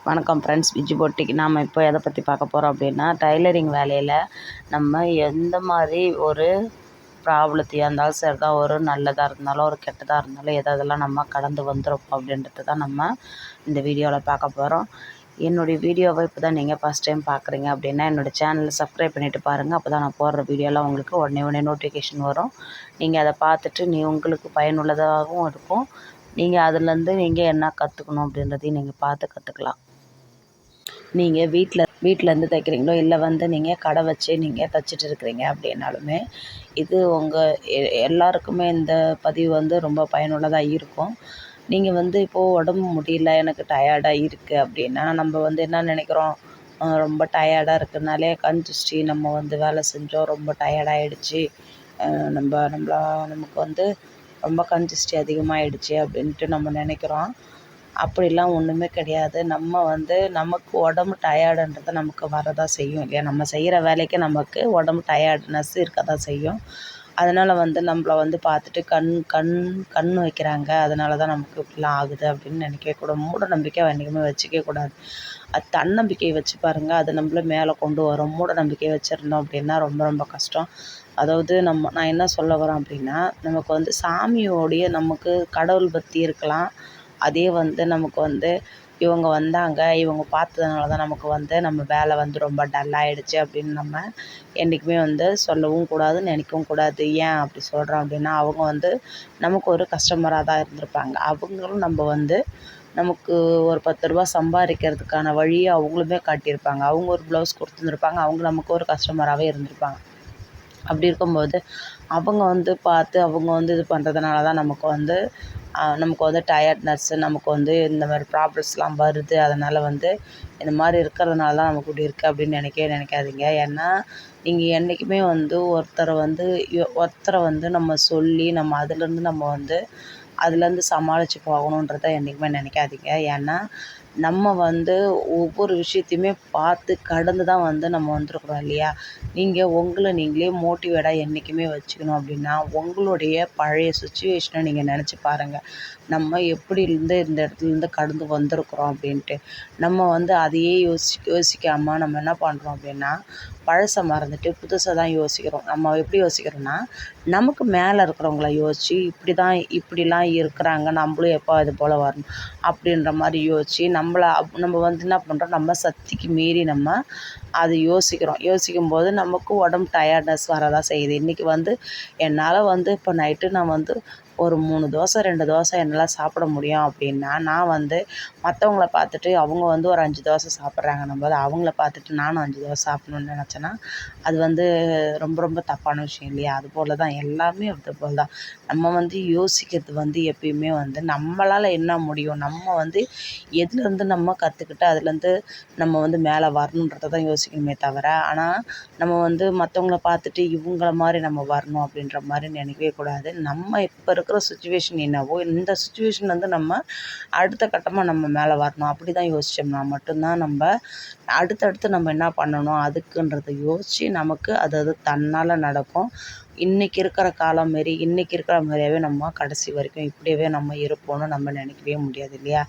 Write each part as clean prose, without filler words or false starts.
வணக்கம் friends, Viji boutique. நாம் இப்போ எதை பற்றி பார்க்க போகிறோம் அப்படின்னா, டைலரிங் வேலையில் நம்ம எந்த மாதிரி ஒரு ப்ராப்ளத்தையாக இருந்தாலும் சரி தான், ஒரு நல்லதாக இருந்தாலும் ஒரு கெட்டதாக இருந்தாலும் எதெல்லாம் நம்ம கடந்து வந்துருப்போம் அப்படின்றது தான் நம்ம இந்த வீடியோவில் பார்க்க போகிறோம். என்னுடைய வீடியோவை இப்போ தான் நீங்கள் ஃபஸ்ட் டைம் பார்க்குறீங்க அப்படின்னா என்னோடய சேனலை சப்ஸ்கிரைப் பண்ணிவிட்டு பாருங்கள். அப்போ தான் நான் போடுற வீடியோலாம் உங்களுக்கு உடனே நோட்டிஃபிகேஷன் வரும். நீங்கள் அதை பார்த்துட்டு உங்களுக்கு பயனுள்ளதாகவும் இருக்கும். நீங்கள் அதுலேருந்து நீங்கள் என்ன கற்றுக்கணும் அப்படின்றதையும் நீங்கள் பார்த்து கற்றுக்கலாம். நீங்கள் வீட்டிலேருந்து தைக்கிறீங்களோ இல்லை நீங்கள் கடை வச்சு நீங்கள் தைச்சிட்டு இருக்கிறீங்க அப்படின்னாலுமே இது உங்கள் எல்லாருக்குமே இந்த பதிவு ரொம்ப பயனுள்ளதாக இருக்கும். நீங்கள் இப்போது உடம்பு முடியல, எனக்கு டயர்டாக இருக்குது அப்படின்னா நம்ம என்ன நினைக்கிறோம், ரொம்ப டயர்டாக இருக்கிறதுனாலே கஞ்சிஸ்டி நம்ம வேலை செஞ்சோம், ரொம்ப டயர்டாகிடுச்சு, நமக்கு ரொம்ப கஞ்சிஸ்டி அதிகமாகிடுச்சு அப்படின்ட்டு நம்ம நினைக்கிறோம். அப்படிலாம் ஒன்றுமே கிடையாது. நமக்கு உடம்பு டயர்டுன்றது நமக்கு வரதான் செய்யும் இல்லையா? நம்ம செய்கிற வேலைக்கு நமக்கு உடம்பு டயர்ட்னஸ் இருக்க தான் செய்யும். அதனால் நம்மள பார்த்துட்டு கண் வைக்கிறாங்க, அதனால தான் நமக்கு இப்படிலாம் ஆகுது அப்படின்னு நினைக்கவே கூடாது. மூட நம்பிக்கை என்றைக்குமே வச்சுக்கவே கூடாது. அது தன்னம்பிக்கையை வச்சு பாருங்கள், அது நம்மள மேலே கொண்டு வரும். மூட நம்பிக்கையை வச்சுருந்தோம் அப்படின்னா ரொம்ப ரொம்ப கஷ்டம். அதாவது நான் என்ன சொல்ல வரேன் அப்படின்னா, நமக்கு சாமியோடைய நமக்கு கடவுள் பக்தி இருக்கலாம். அதே நமக்கு இவங்க வந்தாங்க, இவங்க பார்த்ததுனால தான் நமக்கு நம்ம வேலை ரொம்ப டல்லாகிடுச்சு அப்படின்னு நம்ம என்றைக்குமே சொல்லவும் கூடாது, நினைக்கவும் கூடாது. ஏன் அப்படி சொல்கிறோம் அப்படின்னா, அவங்க நமக்கு ஒரு கஸ்டமராக தான் இருந்திருப்பாங்க. அவங்களும் நமக்கு ஒரு 10 ரூபா சம்பாதிக்கிறதுக்கான வழியை அவங்களுமே காட்டியிருப்பாங்க. அவங்க ஒரு ப்ளவுஸ் கொடுத்துருந்துருப்பாங்க, அவங்க நமக்கு ஒரு கஸ்டமராகவே இருந்திருப்பாங்க. அப்படி இருக்கும்போது அவங்க பார்த்து அவங்க இது பண்ணுறதுனால தான் நமக்கு டயர்ட்னஸ்ஸு, நமக்கு இந்த மாதிரி ப்ராப்ளம்ஸ்லாம் வருது. அதனால் இந்த மாதிரி இருக்கிறதுனால தான் நமக்கு இப்படி இருக்குது அப்படின்னு நினைக்கவே நினைக்காதீங்க. ஏன்னா நீங்கள் என்றைக்குமே ஒருத்தரை நம்ம சொல்லி நம்ம அதுலேருந்து நம்ம அதுலேருந்து சமாளித்து போகணுன்றதை என்றைக்குமே நினைக்காதீங்க. ஏன்னா நம்ம ஒவ்வொரு விஷயத்தையுமே பார்த்து கடந்து தான் நம்ம வந்திருக்குறோம் இல்லையா? நீங்கள் உங்களை நீங்களே மோட்டிவேட்டாக என்றைக்குமே வச்சுக்கணும் அப்படின்னா, உங்களுடைய பழைய சுச்சுவேஷனை நீங்கள் நினச்சி பாருங்கள். நம்ம எப்படி இந்த இடத்துலேருந்து கடந்து வந்திருக்குறோம் அப்படின்ட்டு. நம்ம அதையே யோசிக்காமல் நம்ம என்ன பண்ணுறோம் அப்படின்னா, பழசை மறந்துட்டு புதுசாக தான் யோசிக்கிறோம். நம்ம எப்படி யோசிக்கிறோன்னா, நமக்கு மேலே இருக்கிறவங்கள யோசித்து இப்படிலாம் இருக்கிறாங்க, நம்மளும் எப்போ அது போல் வரணும் அப்படின்ற மாதிரி யோசித்து நம்ம என்ன பண்ணுறோம், நம்ம சக்திக்கு மீறி நம்ம அது யோசிக்கும்போது நமக்கு உடம்பு டயர்ட்னஸ் வரதான் செய்யுது. இன்றைக்கி என்னால் இப்போ நைட்டு நான் ஒரு 3 தோசை 2 தோசை என்னால் சாப்பிட முடியும் அப்படின்னா, நான் மற்றவங்கள பார்த்துட்டு அவங்க ஒரு 5 தோசை சாப்பிட்றாங்கன்னும்போது அவங்கள பார்த்துட்டு நானும் 5 தோசை சாப்பிட்ணுன்னு நினச்சேன்னா அது ரொம்ப ரொம்ப தப்பான விஷயம் இல்லையா? அதுபோல் தான் எல்லாமே அதுபோல் தான். நம்ம யோசிக்கிறது எப்பயுமே நம்மளால் என்ன முடியும், நம்ம எதுலேருந்து நம்ம கற்றுக்கிட்டு அதுலேருந்து நம்ம மேலே வரணுன்றதை தான் யோசிக்கணுமே தவிர, ஆனால் நம்ம மற்றவங்கள பார்த்துட்டு இவங்கள மாதிரி நம்ம வரணும் அப்படின்ற மாதிரி நினைக்கவே கூடாது. நம்ம இப்போ இருக்கிற சுச்சுவேஷன் என்னவோ இந்த சுச்சுவேஷன் நம்ம அடுத்த கட்டமாக நம்ம மேலே வரணும் அப்படி தான் யோசித்தோம்னா மட்டும்தான் நம்ம அடுத்தடுத்து நம்ம என்ன பண்ணணும் அதுக்குன்றதை யோசித்து நமக்கு அது தன்னால் நடக்கும். இன்றைக்கி இருக்கிற காலம் மாரி இன்றைக்கி இருக்கிற மாதிரியாவே நம்ம கடைசி வரைக்கும் இப்படியே நம்ம இருப்போம்னு நம்ம நினைக்கவே முடியாது இல்லையா?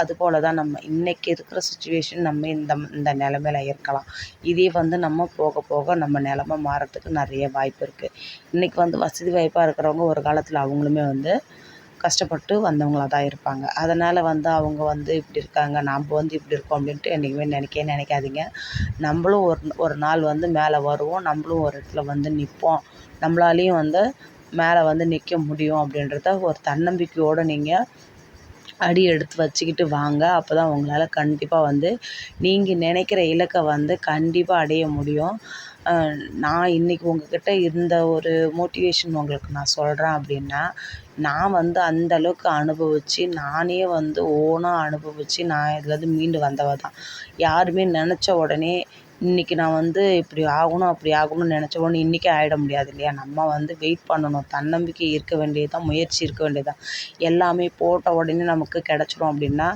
அதுபோல் தான் நம்ம இன்றைக்கி இருக்கிற சுச்சுவேஷன் நம்ம இந்த நிலமையில இருக்கலாம். இதே நம்ம போக போக நம்ம நிலமை மாறத்துக்கு நிறைய வாய்ப்பு இருக்குது. இன்றைக்கி வசதி வாய்ப்பாக இருக்கிறவங்க ஒரு காலத்தில் அவங்களுமே கஷ்டப்பட்டு வந்தவங்களாக தான் இருப்பாங்க. அதனால் அவங்க இப்படி இருக்காங்க, நாம் இப்படி இருக்கோம் அப்படின்ட்டு என்றைக்குமே நினைக்காதீங்க. நம்மளும் ஒரு நாள் மேலே வருவோம், நம்மளும் ஒரு இடத்துல நிற்போம், நம்மளாலேயும் மேலே நிற்க முடியும் அப்படின்றத ஒரு தன்னம்பிக்கையோடு நீங்கள் அடி எடுத்து வச்சுக்கிட்டு வாங்க. அப்போ தான் உங்களால் கண்டிப்பாக நீங்கள் நினைக்கிற இலக்கை கண்டிப்பாக அடைய முடியும். நான் இன்றைக்கி உங்கள்கிட்ட இந்த ஒரு மோட்டிவேஷன் உங்களுக்கு நான் சொல்கிறேன் அப்படின்னா, நான் அந்த அளவுக்கு அனுபவித்து நானே ஓனாக அனுபவித்து நான் இதுலேருந்து மீண்டு வந்தவ தான். யாருமே நினச்ச உடனே இன்றைக்கி நான் இப்படி ஆகணும் அப்படி ஆகணும்னு நினச்ச உடனே இன்றைக்கே ஆகிட முடியாது இல்லையா? நம்ம வெயிட் பண்ணணும், தன்னம்பிக்கை இருக்க வேண்டியது தான், முயற்சி இருக்க வேண்டியது தான். எல்லாமே போட்ட உடனே நமக்கு கிடச்சிரும் அப்படின்னா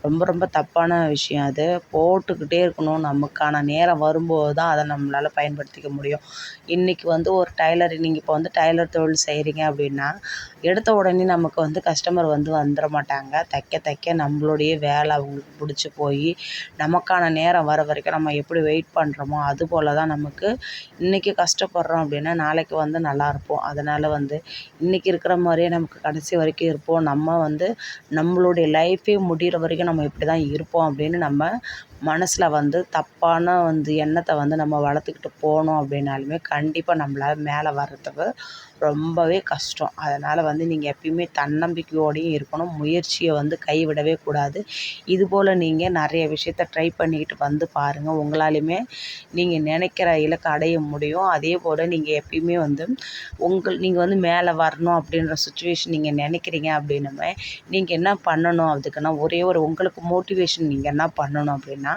ரொம்ப ரொம்ப தப்பான விஷயம் அது. போட்டுக்கிட்டே இருக்கணும். நமக்கான நேரம் வரும்போது தான் அதை நம்மளால் பயன்படுத்திக்க முடியும். இன்றைக்கி வந்து ஒரு நீங்கள் இப்போ வந்து டைலர் தொழில் செய்கிறீங்க அப்படின்னா, எடுத்த உடனே நமக்கு வந்து கஸ்டமர் வந்து வந்துட மாட்டாங்க. தைக்க தைக்க நம்மளுடைய வேலை அவங்களுக்கு பிடிச்சி போய் நமக்கான நேரம் வர வரைக்கும் நம்ம எப்படி வெயிட் பண்ணுறோமோ அதுபோல் தான் நமக்கு இன்றைக்கி கஷ்டப்படுறோம் அப்படின்னா நாளைக்கு வந்து நல்லாயிருப்போம். அதனால் வந்து இன்றைக்கி இருக்கிற மாதிரியே நமக்கு கடைசி வரைக்கும் இருப்போம். நம்ம வந்து நம்மளுடைய லைஃபே முடிகிற வரைக்கும் நம்ம இப்படி தான் இருப்போம் அப்படின்னு நம்ம மனசில் வந்து தப்பான வந்து எண்ணத்தை வந்து நம்ம வளர்த்துக்கிட்டு போனோம் அப்படின்னாலுமே கண்டிப்பாக நம்மளால் மேலே வர்றதுக்கு ரொம்பவே கஷ்டம். அதனால் வந்து நீங்கள் எப்பயுமே தன்னம்பிக்கையோடையும் இருக்கணும். முயற்சியை வந்து கைவிடவே கூடாது. இதுபோல் நீங்கள் நிறைய விஷயத்த ட்ரை பண்ணிக்கிட்டு வந்து பாருங்கள். உங்களாலையுமே நீங்கள் நினைக்கிற இலக்கை அடைய முடியும். அதே போல் நீங்கள் எப்பயுமே வந்து நீங்கள் வந்து மேலே வரணும் அப்படின்ற சுச்சுவேஷன் நீங்கள் நினைக்கிறீங்க அப்படின்னுமே நீங்கள் என்ன பண்ணணும் அதுக்குன்னா ஒரே உங்களுக்கு மோட்டிவேஷன் நீங்கள் என்ன பண்ணணும் அப்படின்னா,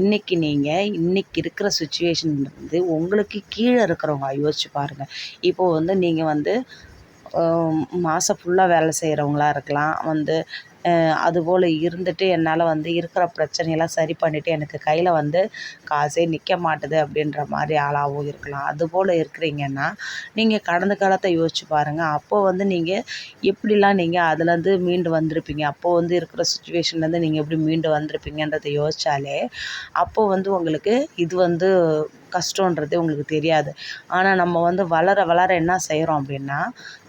இன்றைக்கி இருக்கிற சுச்சுவேஷன் வந்து உங்களுக்கு கீழே இருக்கிறவங்க யோசிச்சு பாருங்கள். இப்போது வந்து நீங்கள் வந்து மாதம் ஃபுல்லாக வேலை செய்கிறவங்களா இருக்கலாம். வந்து அதுபோல் இருந்துட்டு என்னால் வந்து இருக்கிற பிரச்சனையெல்லாம் சரி பண்ணிவிட்டு எனக்கு கையில் வந்து காசே நிற்க மாட்டுது அப்படின்ற மாதிரி ஆளாகவும் இருக்கலாம். அதுபோல் இருக்கிறீங்கன்னா நீங்கள் கடந்த காலத்தை யோசிச்சு பாருங்கள். அப்போது வந்து நீங்கள் எப்படிலாம் நீங்கள் அதுலேருந்து மீண்டு வந்திருப்பீங்க, அப்போது வந்து இருக்கிற சுச்சுவேஷன்லேருந்து நீங்கள் எப்படி மீண்டு வந்திருப்பீங்கன்றதை யோசித்தாலே அப்போது வந்து உங்களுக்கு இது வந்து கஷ்டன்றதே உங்களுக்கு தெரியாது. ஆனால் நம்ம வந்து வளர வளர என்ன செய்கிறோம் அப்படின்னா,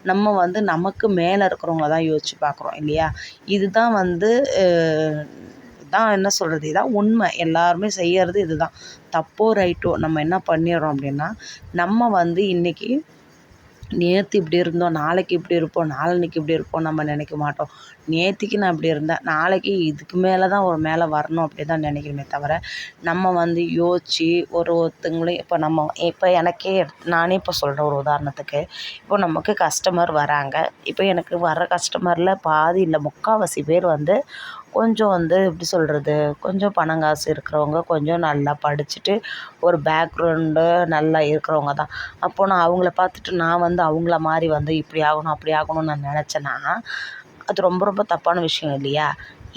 நம்ம வந்து நமக்கு மேலே இருக்கிறவங்கள தான் யோசித்து பார்க்குறோம் இல்லையா? இதுதான் வந்து இதான் என்ன சொல்கிறது, இதான் உண்மை. எல்லாருமே செய்கிறது இதுதான். தப்போ ரைட்டோ நம்ம என்ன பண்ணிடுறோம் அப்படின்னா, நம்ம வந்து இன்றைக்கி நேற்று இப்படி இருந்தோம், நாளைக்கு இப்படி இருப்போம், நாளன்னைக்கு இப்படி இருப்போம் நம்ம நினைக்க மாட்டோம். நேத்திக்கு நான் இப்படி இருந்தேன், நாளைக்கு இதுக்கு மேலே தான் ஒரு மேலே வரணும் அப்படி தான் நினைக்கிறோமே தவிர, நம்ம வந்து யோசித்து ஒருத்தங்களையும் இப்போ எனக்கே நானே இப்போ சொல்கிறேன் ஒரு உதாரணத்துக்கு. இப்போ நமக்கு கஸ்டமர் வராங்க. இப்போ எனக்கு வர கஸ்டமரில் பாதி இல்லை முக்கால்வாசி பேர் வந்து கொஞ்சம் வந்து எப்படி சொல்கிறது, கொஞ்சம் பணம் காசு இருக்கிறவங்க, கொஞ்சம் நல்லா படிச்சுட்டு ஒரு பேக்ரவுண்டு நல்லா இருக்கிறவங்க தான். அப்போது நான் அவங்கள பார்த்துட்டு நான் வந்து அவங்கள மாதிரி வந்து இப்படி ஆகணும் அப்படி ஆகணும்னு நான் நினச்சேன்னா அது ரொம்ப ரொம்ப தப்பான விஷயம் இல்லையா?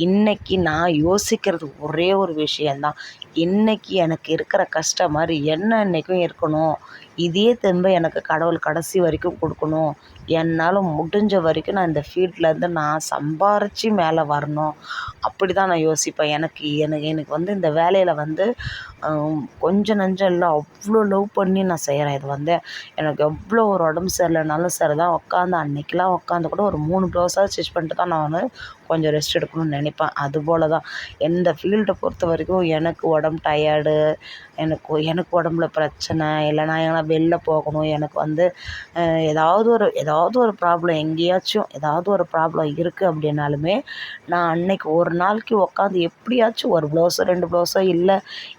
இன்றைக்கி நான் யோசிக்கிறது ஒரே ஒரு விஷயந்தான். இன்றைக்கி எனக்கு இருக்கிற கஸ்டமர் இன்றைக்கும் இருக்கணும். இதே தெம்பை எனக்கு கடவுள் கடைசி வரைக்கும் கொடுக்கணும். என்னால் முடிஞ்ச வரைக்கும் நான் இந்த ஃபீல்ட்லேருந்து நான் சம்பாரித்து மேலே வரணும். அப்படி தான் நான் யோசிப்பேன். எனக்கு எனக்கு எனக்கு வந்து இந்த வேலையில் வந்து கொஞ்சம் நஞ்சம் இல்லை, அவ்வளோ லவ் பண்ணி நான் செய்கிறேன். இது வந்து எனக்கு எவ்வளோ ஒரு உடம்பு சரியில்லைனாலும் சரி தான் அன்றைக்கெலாம் உட்காந்து கூட ஒரு 3 ப்ளவுஸாவது ஸ்டிச் பண்ணிட்டு தான் நான் கொஞ்சம் ரெஸ்ட் எடுக்கணும்னு நினைப்பேன். அதுபோல் தான் எந்த ஃபீல்டை பொறுத்த வரைக்கும் எனக்கு உடம்பு டயர்டு, எனக்கு உடம்புல பிரச்சனை, இல்லை நான் எங்கேனா வெளில போகணும், எனக்கு வந்து ஏதாவது ஒரு ப்ராப்ளம் எங்கேயாச்சும் ஏதாவது ஒரு ப்ராப்ளம் இருக்குது அப்படின்னாலுமே நான் அன்னைக்கு ஒரு நாளைக்கு உட்காந்து எப்படியாச்சும் ஒரு ப்ளவுஸோ 2 ப்ளவுஸோ இல்லை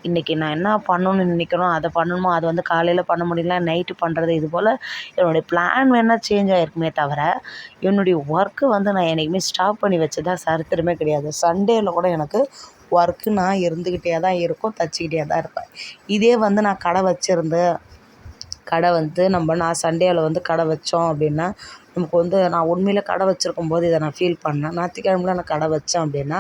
இன்றைக்கி நான் என்ன பண்ணணும்னு நினைக்கிறோம் அதை பண்ணணுமோ அது வந்து காலையில் பண்ண முடியல நைட்டு பண்ணுறது. இதுபோல் என்னுடைய பிளான் வேணால் சேஞ்ச் ஆகிருக்குமே தவிர என்னுடைய ஒர்க்கு வந்து நான் என்றைக்குமே ஸ்டாப் பண்ணி வச்சதா சரித்திரமே கிடையாது. சண்டேயில் கூட எனக்கு ஒர்க்கு நான் இருந்துக்கிட்டே தான் இருக்கும், தச்சுக்கிட்டே தான் இருப்பேன். இதே வந்து நான் கடை வந்து நான் சண்டேவில் வந்து கடை வச்சோம் அப்படின்னா நமக்கு வந்து நான் உண்மையிலே கடை வச்சுருக்கும்போது இதை நான் ஃபீல் பண்ணேன். ஞாயிற்றுக்கிழமையில நான் கடை வச்சேன் அப்படின்னா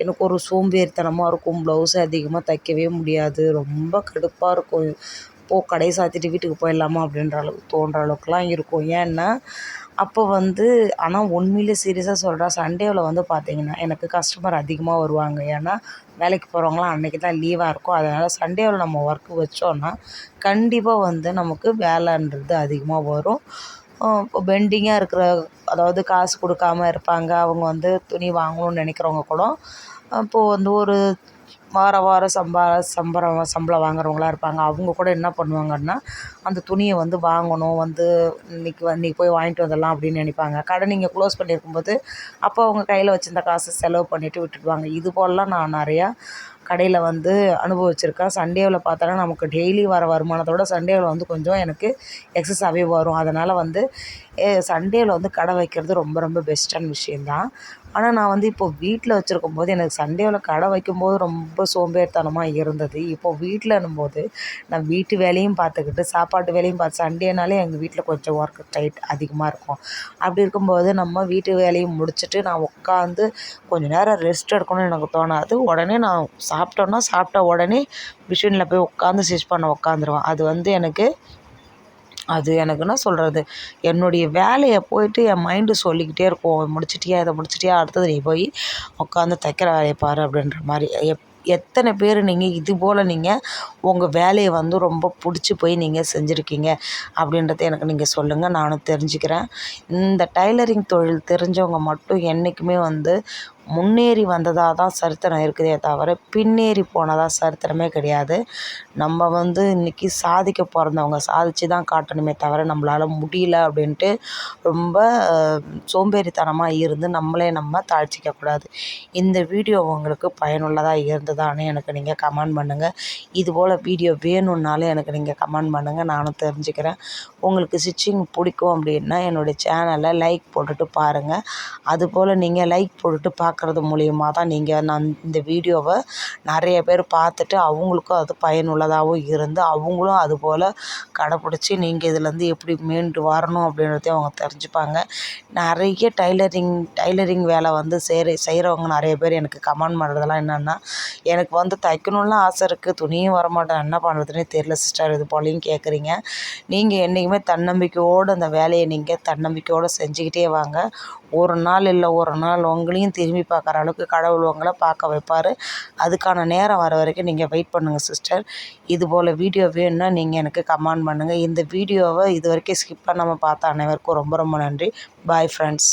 எனக்கு ஒரு சோம்பேறித்தனமாக இருக்கும். ப்ளவுஸு அதிகமாக தைக்கவே முடியாது, ரொம்ப கடுப்பாக இருக்கும். கடையை சாத்திட்டு வீட்டுக்கு போயிடலாமா அப்படின்ற அளவுக்கு தோன்ற அளவுக்குலாம் இருக்கும். ஏன்னா அப்போ வந்து ஆனால் உண்மையிலே சீரியஸாக சொல்கிறேன், சண்டேவில் வந்து பார்த்திங்கன்னா எனக்கு கஸ்டமர் அதிகமாக வருவாங்க. ஏன்னா வேலைக்கு போகிறவங்களாம் அன்றைக்கி தான் லீவாக இருக்கும். அதனால் சண்டேவில் நம்ம ஒர்க்கு வச்சோன்னா கண்டிப்பாக வந்து நமக்கு வேலைன்றது அதிகமாக வரும். இப்போ பெண்டிங்காக இருக்கிற அதாவது காசு கொடுக்காம இருப்பாங்க, அவங்க வந்து துணி வாங்கணும்னு நினைக்கிறவங்க கூட இப்போது வந்து ஒரு வாரம் சம்பளம் வாங்குறவங்களா இருப்பாங்க. அவங்க கூட என்ன பண்ணுவாங்கன்னா அந்த துணியை வந்து வாங்கணும், வந்து இன்றைக்கி போய் வாங்கிட்டு வந்துடலாம் அப்படின்னு நினைப்பாங்க. கடை நீங்கள் க்ளோஸ் பண்ணியிருக்கும்போது அப்போ அவங்க கையில் வச்சுருந்த காசை செலவு பண்ணிவிட்டு விட்டுடுவாங்க. இது போலலாம் நான் நிறையா கடையில் வந்து அனுபவிச்சிருக்கேன். சண்டேவில் பார்த்தோன்னா நமக்கு டெய்லி வர வருமானத்தை விட சண்டேவில் வந்து கொஞ்சம் எனக்கு எக்ஸஸாகவே வரும். அதனால் வந்து சண்டேவில் வந்து கடை வைக்கிறது ரொம்ப ரொம்ப பெஸ்ட்டான விஷயந்தான். ஆனால் நான் வந்து இப்போ வீட்டில் வச்சுருக்கும்போது எனக்கு சண்டேவில் கடை வைக்கும்போது ரொம்ப சோம்பேறித்தனமாக இருந்தது. இப்போ வீட்டிலன்னும்போது நான் வீட்டு வேலையும் பார்த்துக்கிட்டு சாப்பாட்டு வேலையும் பார்த்து சண்டேனாலே எங்கள் வீட்டில் கொஞ்சம் ஒர்க் டைட் அதிகமாக இருக்கும். அப்படி இருக்கும்போது நம்ம வீட்டு வேலையும் முடிச்சுட்டு நான் உட்காந்து கொஞ்சம் நேரம் ரெஸ்ட் எடுக்கணும்னு எனக்கு தோணாது. உடனே நான் சாப்பிட்ட உடனே மிஷினில் போய் உட்காந்து ஸ்டிச் பண்ண உட்காந்துருவேன். அது எனக்கு என்ன சொல்கிறது, என்னுடைய வேலையை போயிட்டு என் மைண்டு சொல்லிக்கிட்டே இருக்கும். முடிச்சிட்டியா, இதை முடிச்சிட்டியா, அடுத்தது நீ போய் உட்காந்து தைக்கிற வேலையை பாரு அப்படின்ற மாதிரி. எத்தனை பேர் நீங்கள் இதுபோல் நீங்கள் உங்கள் வேலையை வந்து ரொம்ப பிடிச்சி போய் நீங்கள் செஞ்சுருக்கீங்க அப்படின்றத எனக்கு நீங்கள் சொல்லுங்கள், நானும் தெரிஞ்சுக்கிறேன். இந்த டைலரிங் தொழில் தெரிஞ்சவங்க மட்டும் என்றைக்குமே வந்து முன்னேறி வந்ததாக தான் சரித்திரம் இருக்குதே தவிர பின்னேறி போனதாக சரித்திரமே கிடையாது. நம்ம வந்து இன்றைக்கி சாதிக்க பிறந்தவங்க, சாதித்து தான் காட்டணுமே தவிர நம்மளால் முடியல அப்படின்ட்டு ரொம்ப சோம்பேறித்தனமாக இருந்து நம்மளே நம்ம தாழ்த்திக்கக்கூடாது. இந்த வீடியோ உங்களுக்கு பயனுள்ளதாக இருந்ததான்னு எனக்கு நீங்கள் கமெண்ட் பண்ணுங்கள். இதுபோல் வீடியோ வேணும்னாலும் எனக்கு நீங்கள் கமெண்ட் பண்ணுங்கள், நானும் தெரிஞ்சுக்கிறேன். உங்களுக்கு ஸ்டிச்சிங் பிடிக்கும் அப்படின்னா என்னுடைய சேனலை லைக் போட்டுட்டு பாருங்கள். அதுபோல் நீங்கள் லைக் போட்டுட்டு பார்க்குறது மூலிமா தான் நான் இந்த வீடியோவை நிறைய பேர் பார்த்துட்டு அவங்களுக்கும் அது பயனுள்ளதாகவும் இருந்து அவங்களும் அதுபோல் கடைப்பிடிச்சி நீங்கள் இதுலேருந்து எப்படி மீண்டு வரணும் அப்படின்றதையும் அவங்க தெரிஞ்சுப்பாங்க. நிறைய டைலரிங் வேலை வந்து செய்கிறவங்க நிறைய பேர் எனக்கு கமெண்ட் பண்ணுறதெல்லாம் என்னென்னா, எனக்கு வந்து தைக்கணும்லாம் ஆசை இருக்குது, துணியும் வரமாட்டேன், என்ன பண்ணுறதுனே தெரியல சிஸ்டர், இது போலையும் கேட்குறீங்க. நீங்கள் என்றைக்குமே தன்னம்பிக்கையோடு அந்த வேலையை நீங்கள் தன்னம்பிக்கையோடு செஞ்சுக்கிட்டே வாங்க. ஒரு நாள் இல்லை ஒரு நாள் உங்களையும் திரும்பி பார்க்குற அளவுக்கு கடவுள் உங்களை பார்க்க வைப்பார். அதுக்கான நேரம் வர வரைக்கும் நீங்கள் வெயிட் பண்ணுங்கள் சிஸ்டர். இதுபோல் வீடியோ வேணும்னா நீங்கள் எனக்கு கமெண்ட் பண்ணுங்கள். இந்த வீடியோவை இது வரைக்கும் ஸ்கிப் பண்ணாமல் பார்த்த அனைவருக்கும் ரொம்ப ரொம்ப நன்றி. Bye friends.